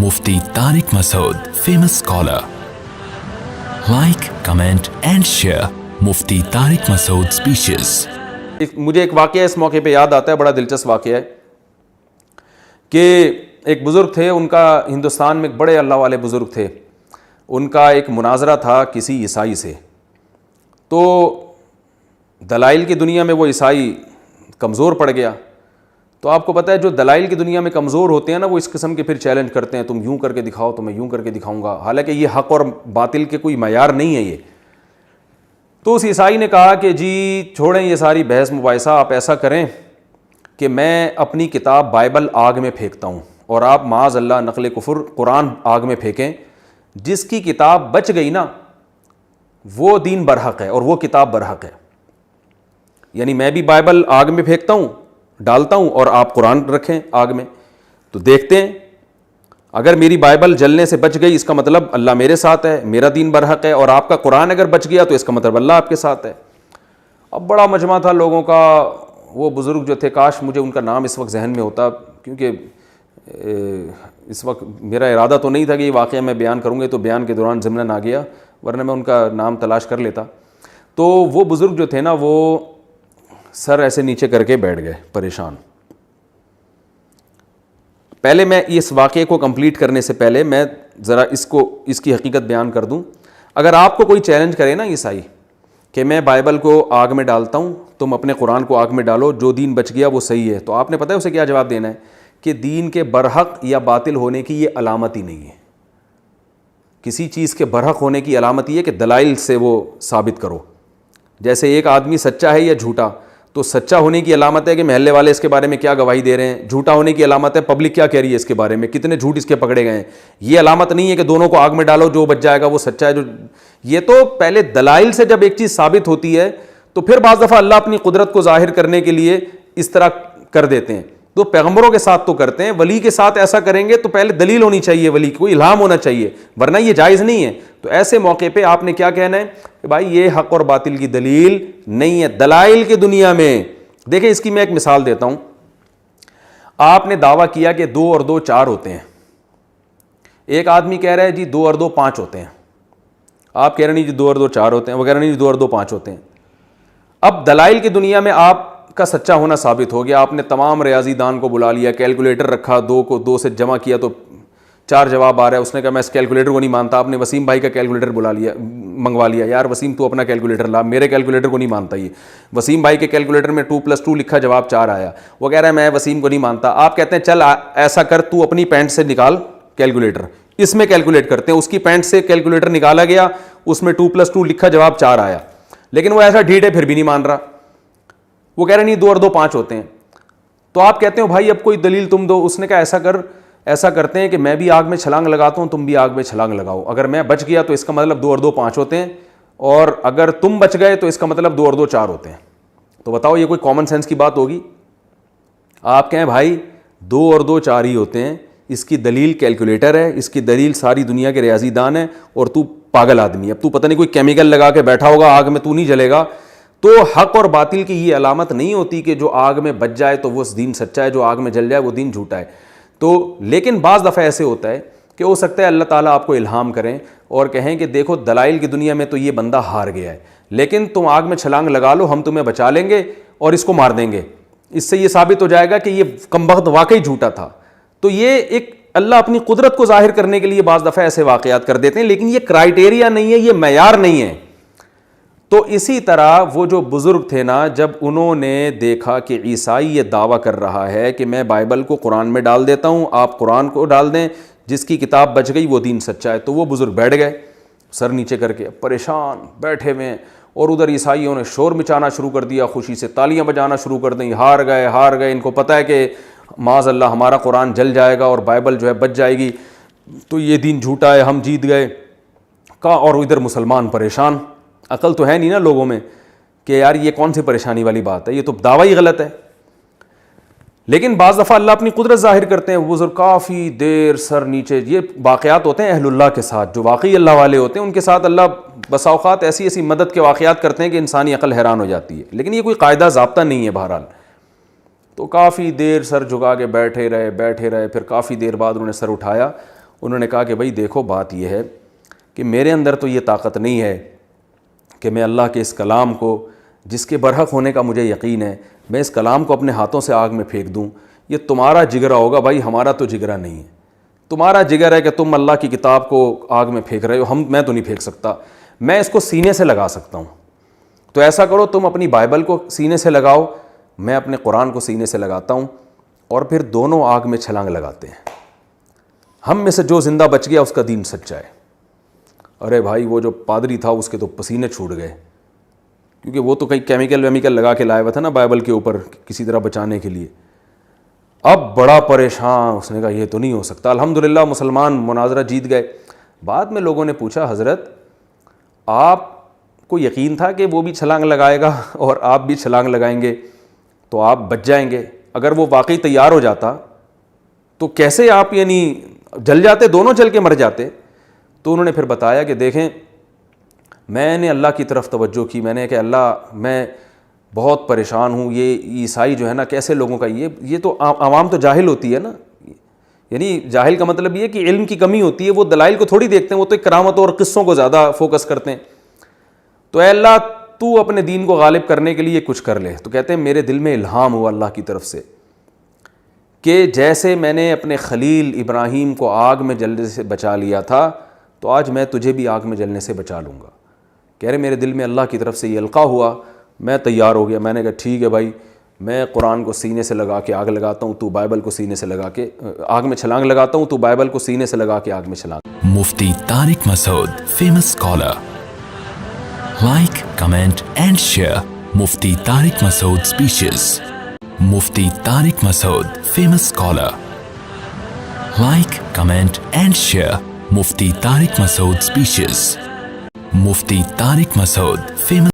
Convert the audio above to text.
Mufti Tariq Masood, famous scholar. Like, comment and share Mufti Tariq Masood speeches. مجھے ایک واقعہ اس موقع پہ یاد آتا ہے, بڑا دلچسپ واقعہ ہے کہ ایک بزرگ تھے, ان کا ہندوستان میں ایک بڑے اللہ والے بزرگ تھے, ان کا ایک مناظرہ تھا کسی عیسائی سے. تو دلائل کی دنیا میں وہ عیسائی کمزور پڑ گیا. تو آپ کو پتہ ہے جو دلائل کی دنیا میں کمزور ہوتے ہیں نا, وہ اس قسم کے پھر چیلنج کرتے ہیں, تم یوں کر کے دکھاؤ تو میں یوں کر کے دکھاؤں گا, حالانکہ یہ حق اور باطل کے کوئی معیار نہیں ہے یہ. تو اس عیسائی نے کہا کہ جی چھوڑیں یہ ساری بحث مباحثہ, آپ ایسا کریں کہ میں اپنی کتاب بائبل آگ میں پھینکتا ہوں اور آپ معاذ اللہ نقل کفر قرآن آگ میں پھینکیں. جس کی کتاب بچ گئی نا وہ دین برحق ہے اور وہ کتاب برحق ہے. یعنی میں بھی بائبل آگ میں پھینکتا ہوں, ڈالتا ہوں, اور آپ قرآن رکھیں آگ میں, تو دیکھتے ہیں اگر میری بائبل جلنے سے بچ گئی اس کا مطلب اللہ میرے ساتھ ہے, میرا دین برحق ہے, اور آپ کا قرآن اگر بچ گیا تو اس کا مطلب اللہ آپ کے ساتھ ہے. اب بڑا مجمع تھا لوگوں کا. وہ بزرگ جو تھے, کاش مجھے ان کا نام اس وقت ذہن میں ہوتا, کیونکہ اس وقت میرا ارادہ تو نہیں تھا کہ یہ واقعہ میں بیان کروں گا, تو بیان کے دوران ضمناً آ گیا, ورنہ میں ان کا نام تلاش کر لیتا. تو وہ بزرگ جو تھے نا, وہ سر ایسے نیچے کر کے بیٹھ گئے پریشان. پہلے میں اس واقعے کو کمپلیٹ کرنے سے پہلے میں ذرا اس کی حقیقت بیان کر دوں. اگر آپ کو کوئی چیلنج کرے نا عیسائی کہ میں بائبل کو آگ میں ڈالتا ہوں, تم اپنے قرآن کو آگ میں ڈالو, جو دین بچ گیا وہ صحیح ہے, تو آپ نے پتہ ہے اسے کیا جواب دینا ہے کہ دین کے برحق یا باطل ہونے کی یہ علامت ہی نہیں ہے. کسی چیز کے برحق ہونے کی علامت یہ ہے کہ دلائل سے وہ ثابت کرو. جیسے ایک آدمی سچا ہے یا جھوٹا, تو سچا ہونے کی علامت ہے کہ محلے والے اس کے بارے میں کیا گواہی دے رہے ہیں, جھوٹا ہونے کی علامت ہے پبلک کیا کہہ رہی ہے اس کے بارے میں, کتنے جھوٹ اس کے پکڑے گئے ہیں. یہ علامت نہیں ہے کہ دونوں کو آگ میں ڈالو, جو بچ جائے گا وہ سچا ہے. یہ تو پہلے دلائل سے جب ایک چیز ثابت ہوتی ہے تو پھر بعض دفعہ اللہ اپنی قدرت کو ظاہر کرنے کے لیے اس طرح کر دیتے ہیں. تو پیغمبروں کے ساتھ تو کرتے ہیں, ولی کے ساتھ ایسا کریں گے تو پہلے دلیل ہونی چاہیے, ولی کی کوئی الہام ہونا چاہیے, ورنہ یہ جائز نہیں ہے. تو ایسے موقع پہ آپ نے کیا کہنا ہے کہ بھائی یہ حق اور باطل کی دلیل نہیں ہے. دلائل کی دنیا میں دیکھیں, اس کی میں ایک مثال دیتا ہوں. آپ نے دعویٰ کیا کہ 2 اور 2 4 ہوتے ہیں, ایک آدمی کہہ رہا ہے جی 2 اور 2 5 ہوتے ہیں, آپ کہہ رہے نہیں جی 2 اور 2 4 ہوتے ہیں, وہ کہہ رہے نہیں جی 2 اور 2 5 ہوتے ہیں. اب دلائل کی دنیا میں آپ کا سچا ہونا ثابت ہو گیا. آپ نے تمام ریاضی دان کو بلا لیا, کیلکولیٹر رکھا, 2 کو 2 سے جمع کیا تو 4 جواب آ رہا ہے. اس نے کہا میں اس کیلکولیٹر کو نہیں مانتا. آپ نے وسیم بھائی کا کیلکولیٹر منگوا لیا, یار وسیم تو اپنا کیلکولیٹر لا, میرے کیلکولیٹر کو نہیں مانتا. یہ وسیم بھائی کے کیلکولیٹر میں 2 + 2 لکھا, جواب 4 آیا. وہ کہہ رہا ہے میں وسیم کو نہیں مانتا. آپ کہتے ہیں چل ایسا کر, تو اپنی پینٹ سے نکال کیلکولیٹر, اس میں کیلکولیٹ کرتے ہیں. اس کی پینٹ سے کیلکولیٹر نکالا گیا, اس میں 2 + 2 لکھا, جواب 4 آیا. لیکن وہ ایسا ڈھیٹ ہے پھر بھی نہیں مان رہا. وہ کہہ رہے نہیں 2 اور 2 5 ہوتے ہیں. تو آپ کہتے ہو بھائی اب کوئی دلیل تم دو. اس نے کہا ایسا کرتے ہیں کہ میں بھی آگ میں چھلانگ لگاتا ہوں, تم بھی آگ میں چھلانگ لگاؤ. اگر میں بچ گیا تو اس کا مطلب 2 اور 2 5 ہوتے ہیں, اور اگر تم بچ گئے تو اس کا مطلب 2 اور 2 4 ہوتے ہیں. تو بتاؤ یہ کوئی کامن سینس کی بات ہوگی؟ آپ کہیں بھائی 2 اور 2 4 ہی ہوتے ہیں, اس کی دلیل کیلکولیٹر ہے, اس کی دلیل ساری دنیا کے ریاضی دان ہے, اور تو پاگل آدمی ہے. اب تو پتہ نہیں کوئی کیمیکل لگا کے بیٹھا ہوگا آگ میں, تو نہیں جلے گا. تو حق اور باطل کی یہ علامت نہیں ہوتی کہ جو آگ میں بچ جائے تو وہ دین سچا ہے, جو آگ میں جل جائے وہ دین جھوٹا ہے. تو لیکن بعض دفعہ ایسے ہوتا ہے کہ ہو سکتا ہے اللہ تعالیٰ آپ کو الہام کریں اور کہیں کہ دیکھو دلائل کی دنیا میں تو یہ بندہ ہار گیا ہے, لیکن تم آگ میں چھلانگ لگا لو, ہم تمہیں بچا لیں گے اور اس کو مار دیں گے. اس سے یہ ثابت ہو جائے گا کہ یہ کمبخت واقعی جھوٹا تھا. تو یہ ایک اللہ اپنی قدرت کو ظاہر کرنے کے لیے بعض دفعہ ایسے واقعات کر دیتے ہیں, لیکن یہ کرائیٹیریا نہیں ہے, یہ معیار نہیں ہے. تو اسی طرح وہ جو بزرگ تھے نا, جب انہوں نے دیکھا کہ عیسائی یہ دعویٰ کر رہا ہے کہ میں بائبل کو قرآن میں ڈال دیتا ہوں, آپ قرآن کو ڈال دیں, جس کی کتاب بچ گئی وہ دین سچا ہے, تو وہ بزرگ بیٹھ گئے سر نیچے کر کے, پریشان بیٹھے ہوئے ہیں. اور ادھر عیسائیوں نے شور مچانا شروع کر دیا, خوشی سے تالیاں بجانا شروع کر دیں, ہار گئے. ان کو پتہ ہے کہ معاذ اللہ ہمارا قرآن جل جائے گا اور بائبل جو ہے بچ جائے گی, تو یہ دین جھوٹا ہے, ہم جیت گئے کا. اور ادھر مسلمان پریشان, عقل تو ہے نہیں نا لوگوں میں کہ یار یہ کون سی پریشانی والی بات ہے, یہ تو دعویٰ ہی غلط ہے. لیکن بعض دفعہ اللہ اپنی قدرت ظاہر کرتے ہیں. بزرگ کافی دیر سر نیچے, یہ واقعات ہوتے ہیں اہل اللہ کے ساتھ, جو واقعی اللہ والے ہوتے ہیں ان کے ساتھ اللہ بسا اوقات ایسی مدد کے واقعات کرتے ہیں کہ انسانی عقل حیران ہو جاتی ہے. لیکن یہ کوئی قاعدہ ضابطہ نہیں ہے بہرحال. تو کافی دیر سر جھکا کے بیٹھے رہے. پھر کافی دیر بعد انہوں نے سر اٹھایا انہوں نے کہا کہ بھائی دیکھو بات یہ ہے کہ میرے اندر تو یہ طاقت نہیں ہے کہ میں اللہ کے اس کلام کو جس کے برحق ہونے کا مجھے یقین ہے میں اس کلام کو اپنے ہاتھوں سے آگ میں پھینک دوں. یہ تمہارا جگرا ہوگا بھائی, ہمارا تو جگرا نہیں ہے. تمہارا جگر ہے کہ تم اللہ کی کتاب کو آگ میں پھینک رہے ہو, میں تو نہیں پھینک سکتا, میں اس کو سینے سے لگا سکتا ہوں. تو ایسا کرو تم اپنی بائبل کو سینے سے لگاؤ, میں اپنے قرآن کو سینے سے لگاتا ہوں, اور پھر دونوں آگ میں چھلانگ لگاتے ہیں. ہم میں سے جو زندہ بچ گیا اس کا دین سچا ہے. ارے بھائی وہ جو پادری تھا اس کے تو پسینے چھوٹ گئے, کیونکہ وہ تو کئی کیمیکل لگا کے لائے ہوا تھا نا بائبل کے اوپر کسی طرح بچانے کے لیے. اب بڑا پریشان, اس نے کہا یہ تو نہیں ہو سکتا. الحمدللہ مسلمان مناظرہ جیت گئے. بعد میں لوگوں نے پوچھا حضرت آپ کو یقین تھا کہ وہ بھی چھلانگ لگائے گا اور آپ بھی چھلانگ لگائیں گے تو آپ بچ جائیں گے؟ اگر وہ واقعی تیار ہو جاتا تو کیسے آپ یعنی جل جاتے, دونوں جل کے مر جاتے. تو انہوں نے پھر بتایا کہ دیکھیں میں نے اللہ کی طرف توجہ کی, میں نے کہ اللہ میں بہت پریشان ہوں, یہ عیسائی جو ہے نا کیسے لوگوں کا یہ تو عوام تو جاہل ہوتی ہے نا, یعنی جاہل کا مطلب یہ کہ علم کی کمی ہوتی ہے, وہ دلائل کو تھوڑی دیکھتے ہیں, وہ تو کرامتوں اور قصوں کو زیادہ فوکس کرتے ہیں. تو اے اللہ تو اپنے دین کو غالب کرنے کے لیے کچھ کر لے. تو کہتے ہیں میرے دل میں الہام ہوا اللہ کی طرف سے کہ جیسے میں نے اپنے خلیل ابراہیم کو آگ میں جلنے سے بچا لیا تھا تو آج میں تجھے بھی آگ میں جلنے سے بچا لوں گا. کہہ رہے میرے دل میں اللہ کی طرف سے یہ القاء ہوا, میں تیار ہو گیا. میں نے کہا ٹھیک ہے بھائی, میں قرآن کو سینے سے لگا کے آگ لگاتا ہوں, تو بائبل کو سینے سے لگا کے آگ میں چھلانگ لگاتا ہوں, تو بائبل کو سینے سے لگا کے آگ میں چھلانگ. مفتی طارق مسعود, famous scholar. Like, comment and share Mufti Tariq Masood speeches. Mufti Tariq Masood, famous scholar. Like, comment and share Mufti Tariq Masood speeches. Mufti Tariq Masood, famous